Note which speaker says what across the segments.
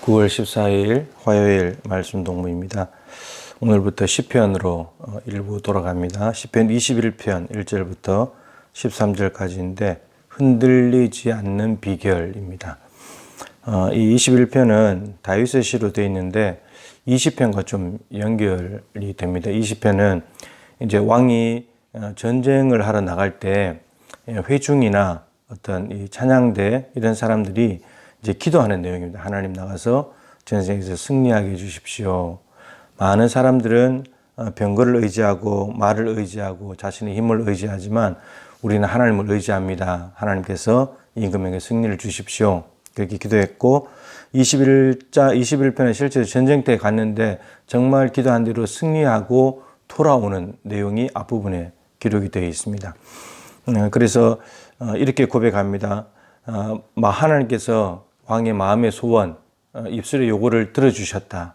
Speaker 1: 9월 14일 화요일 말씀 동무입니다. 오늘부터 시편으로 일부 돌아갑니다. 시편 21편 1절부터 13절까지인데 흔들리지 않는 비결입니다. 이 21편은 다윗의 시로 되어 있는데 20편과 좀 연결이 됩니다. 20편은 이제 왕이 전쟁을 하러 나갈 때 회중이나 어떤 이 찬양대 이런 사람들이 이제 기도하는 내용입니다. 하나님 나가서 전쟁에서 승리하게 해주십시오. 많은 사람들은 병거를 의지하고 말을 의지하고 자신의 힘을 의지하지만 우리는 하나님을 의지합니다. 하나님께서 임금에게 승리를 주십시오. 그렇게 기도했고 21편에 실제 전쟁 때 갔는데 정말 기도한 대로 승리하고 돌아오는 내용이 앞부분에 기록이 되어 있습니다. 그래서 이렇게 고백합니다. 하나님께서 왕의 마음의 소원, 입술의 요구를 들어주셨다.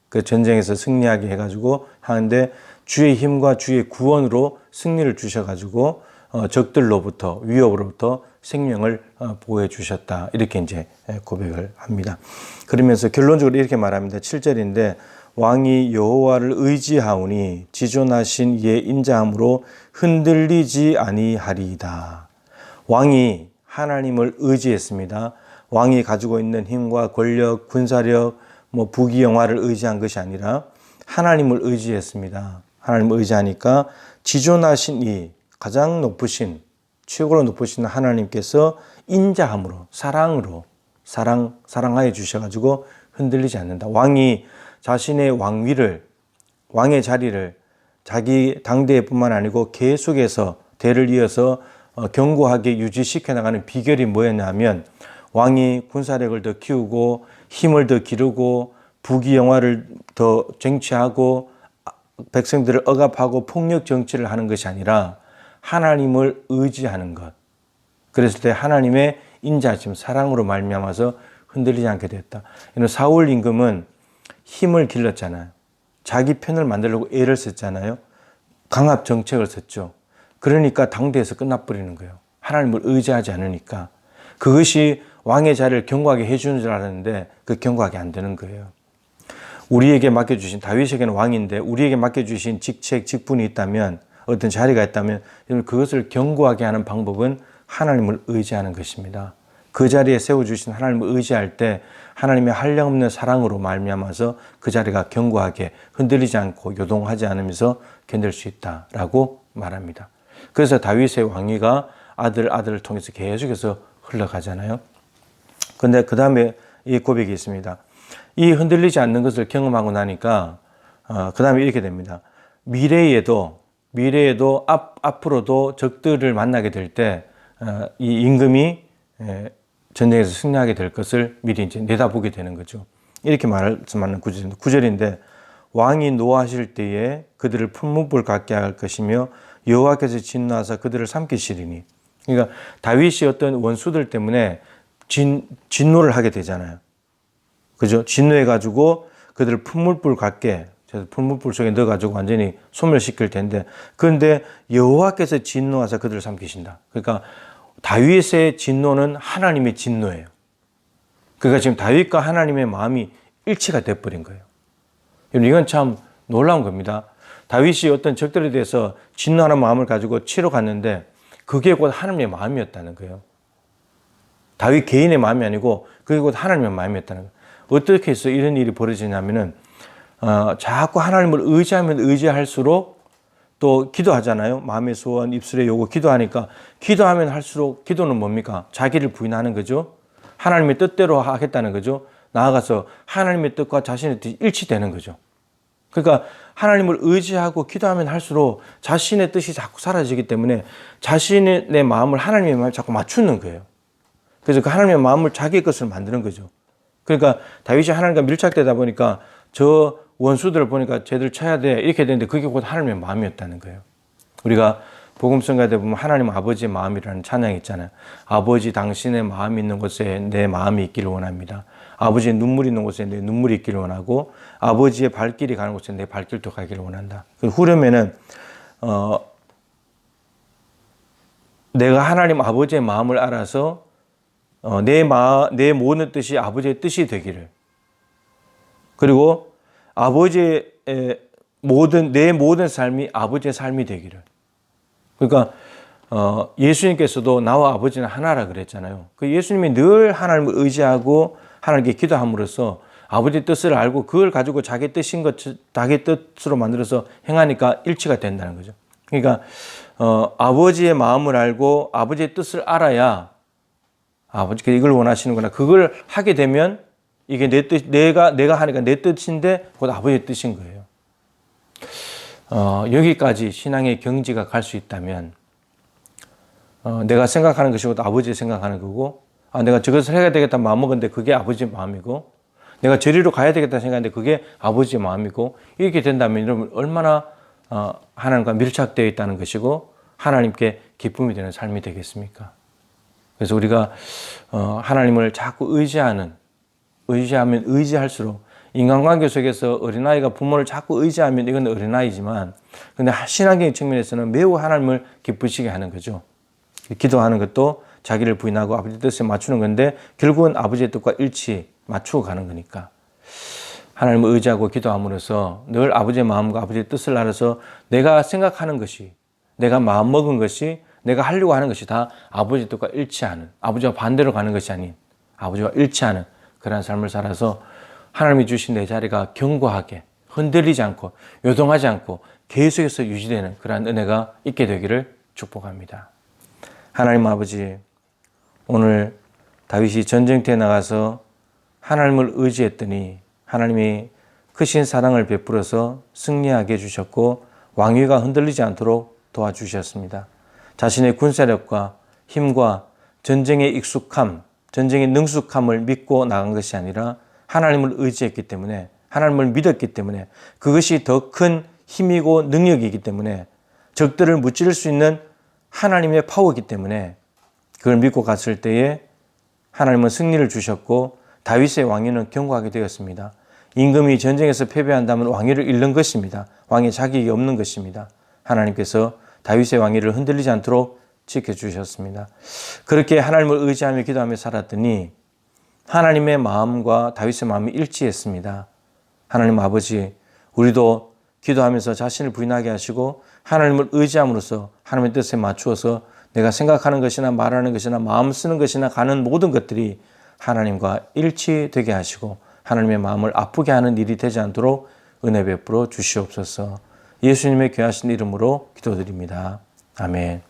Speaker 1: 그 전쟁에서 승리하게 해가지고 하는데 주의 힘과 주의 구원으로 승리를 주셔가지고 적들로부터 위협으로부터 생명을 보호해 주셨다. 이렇게 이제 고백을 합니다. 그러면서 결론적으로 이렇게 말합니다. 7절인데 왕이 여호와를 의지하오니 지존하신 이의 인자함으로 흔들리지 아니하리이다. 왕이 하나님을 의지했습니다. 왕이 가지고 있는 힘과 권력, 군사력, 부귀영화를 의지한 것이 아니라 하나님을 의지했습니다. 하나님을 의지하니까 지존하신 이 가장 높으신, 최고로 높으신 하나님께서 인자함으로, 사랑하여 주셔가지고 흔들리지 않는다. 왕이 자신의 왕위를, 왕의 자리를 자기 당대뿐만 아니고 계속해서 대를 이어서 견고하게 유지시켜 나가는 비결이 뭐였냐면 왕이 군사력을 더 키우고 힘을 더 기르고 부귀영화를 더 쟁취하고 백성들을 억압하고 폭력 정치를 하는 것이 아니라 하나님을 의지하는 것. 그랬을 때 하나님의 인자심, 사랑으로 말미암아서 흔들리지 않게 됐다. 사울 임금은 힘을 길렀잖아요. 자기 편을 만들려고 애를 썼잖아요. 강압 정책을 썼죠. 그러니까 당대에서 끝나버리는 거예요. 하나님을 의지하지 않으니까. 그것이 왕의 자리를 견고하게 해주는 줄 알았는데 그 견고하게 안 되는 거예요. 우리에게 맡겨주신, 다윗에게는 왕인데 우리에게 맡겨주신 직책, 직분이 있다면, 어떤 자리가 있다면 그것을 견고하게 하는 방법은 하나님을 의지하는 것입니다. 그 자리에 세워주신 하나님을 의지할 때 하나님의 한량없는 사랑으로 말미암아서 그 자리가 견고하게 흔들리지 않고 요동하지 않으면서 견딜 수 있다라고 말합니다. 그래서 다윗의 왕위가 아들을 통해서 계속해서 흘러가잖아요. 근데 그 다음에 이 고백이 있습니다. 이 흔들리지 않는 것을 경험하고 나니까 그 다음에 이렇게 됩니다. 미래에도 앞으로도 적들을 만나게 될 때 이 임금이 전쟁에서 승리하게 될 것을 미리 이제 내다보게 되는 거죠. 이렇게 말씀하는 구절입니다. 9절인데 왕이 노하실 때에 그들을 풀무불 같게 할 것이며 여호와께서 진노하사 그들을 삼키시리니. 그러니까 다윗이 어떤 원수들 때문에 진노를 하게 되잖아요. 그죠? 진노해가지고 그들을 풀무불 같게, 풀무불 속에 넣어가지고 완전히 소멸시킬 텐데, 그런데 여호와께서 진노하사 그들을 삼키신다. 그러니까 다윗의 진노는 하나님의 진노예요. 그러니까 지금 다윗과 하나님의 마음이 일치가 돼버린 거예요. 이건 참 놀라운 겁니다. 다윗이 어떤 적들에 대해서 진노하는 마음을 가지고 치러 갔는데 그게 곧 하나님의 마음이었다는 거예요. 다윗 개인의 마음이 아니고 그게 곧 하나님의 마음이었다는 거예요. 어떻게 해서 이런 일이 벌어지냐면은 자꾸 하나님을 의지하면 의지할수록 또 기도하잖아요. 마음의 소원, 입술의 요구 기도하니까 기도하면 할수록 기도는 뭡니까? 자기를 부인하는 거죠. 하나님의 뜻대로 하겠다는 거죠. 나아가서 하나님의 뜻과 자신의 뜻이 일치되는 거죠. 그러니까 하나님을 의지하고 기도하면 할수록 자신의 뜻이 자꾸 사라지기 때문에 자신의 내 마음을 하나님의 마음을 자꾸 맞추는 거예요. 그래서 그 하나님의 마음을 자기의 것으로 만드는 거죠. 그러니까 다윗이 하나님과 밀착되다 보니까 저 원수들을 보니까 쟤들 쳐야 돼 이렇게 되는데 그게 곧 하나님의 마음이었다는 거예요. 우리가 복음성가대 보면 하나님 아버지의 마음이라는 찬양이 있잖아요. 아버지 당신의 마음이 있는 곳에 내 마음이 있기를 원합니다. 아버지의 눈물이 있는 곳에 내 눈물이 있기를 원하고 아버지의 발길이 가는 곳에 내 발길도 가기를 원한다. 후렴에는 내가 하나님 아버지의 마음을 알아서 내 모든 뜻이 아버지의 뜻이 되기를. 그리고 아버지의 내 모든 삶이 아버지의 삶이 되기를. 그러니까 예수님께서도 나와 아버지는 하나라 그랬잖아요. 그 예수님이 늘 하나님을 의지하고 하나님께 기도함으로써 아버지의 뜻을 알고 그걸 가지고 자기 뜻인 것, 자기 뜻으로 만들어서 행하니까 일치가 된다는 거죠. 그러니까 아버지의 마음을 알고 아버지의 뜻을 알아야 아버지께서 이걸 원하시는구나. 그걸 하게 되면 이게 내 뜻, 내가 하니까 내 뜻인데 그것 아버지의 뜻인 거예요. 여기까지 신앙의 경지가 갈 수 있다면 내가 생각하는 것이 곧 아버지 생각하는 거고, 내가 저것을 해야 되겠다 마음먹었는데 그게 아버지의 마음이고, 내가 저리로 가야 되겠다 생각했는데 그게 아버지의 마음이고, 이렇게 된다면 여러분 얼마나 하나님과 밀착되어 있다는 것이고 하나님께 기쁨이 되는 삶이 되겠습니까? 그래서 우리가 하나님을 자꾸 의지하면 의지할수록, 인간관계 속에서 어린아이가 부모를 자꾸 의지하면 이건 어린아이지만, 근데 신앙적인 측면에서는 매우 하나님을 기쁘시게 하는 거죠. 기도하는 것도 자기를 부인하고 아버지 뜻에 맞추는 건데 결국은 아버지의 뜻과 맞추어 가는 거니까, 하나님을 의지하고 기도함으로써 늘 아버지의 마음과 아버지의 뜻을 알아서 내가 생각하는 것이, 내가 마음먹은 것이, 내가 하려고 하는 것이 다 아버지의 뜻과 일치하는, 아버지와 반대로 가는 것이 아닌 아버지와 일치하는 그런 삶을 살아서 하나님이 주신 내 자리가 견고하게 흔들리지 않고 요동하지 않고 계속해서 유지되는 그러한 은혜가 있게 되기를 축복합니다. 하나님 아버지, 오늘 다윗이 전쟁터에 나가서 하나님을 의지했더니 하나님이 크신 사랑을 베풀어서 승리하게 해주셨고 왕위가 흔들리지 않도록 도와주셨습니다. 자신의 군사력과 힘과 전쟁의 익숙함, 전쟁의 능숙함을 믿고 나간 것이 아니라 하나님을 의지했기 때문에, 하나님을 믿었기 때문에, 그것이 더 큰 힘이고 능력이기 때문에, 적들을 무찌를 수 있는 하나님의 파워이기 때문에 그걸 믿고 갔을 때에 하나님은 승리를 주셨고 다윗의 왕위는 견고하게 되었습니다. 임금이 전쟁에서 패배한다면 왕위를 잃는 것입니다. 왕의 자격이 없는 것입니다. 하나님께서 다윗의 왕위를 흔들리지 않도록 지켜주셨습니다. 그렇게 하나님을 의지하며 기도하며 살았더니 하나님의 마음과 다윗의 마음이 일치했습니다. 하나님 아버지, 우리도 기도하면서 자신을 부인하게 하시고 하나님을 의지함으로써 하나님의 뜻에 맞추어서 내가 생각하는 것이나 말하는 것이나 마음 쓰는 것이나 가는 모든 것들이 하나님과 일치되게 하시고 하나님의 마음을 아프게 하는 일이 되지 않도록 은혜 베풀어 주시옵소서. 예수님의 귀하신 이름으로 기도드립니다. 아멘.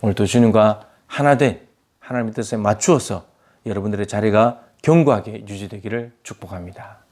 Speaker 1: 오늘도 주님과 하나된 하나님의 뜻에 맞추어서 여러분들의 자리가 견고하게 유지되기를 축복합니다.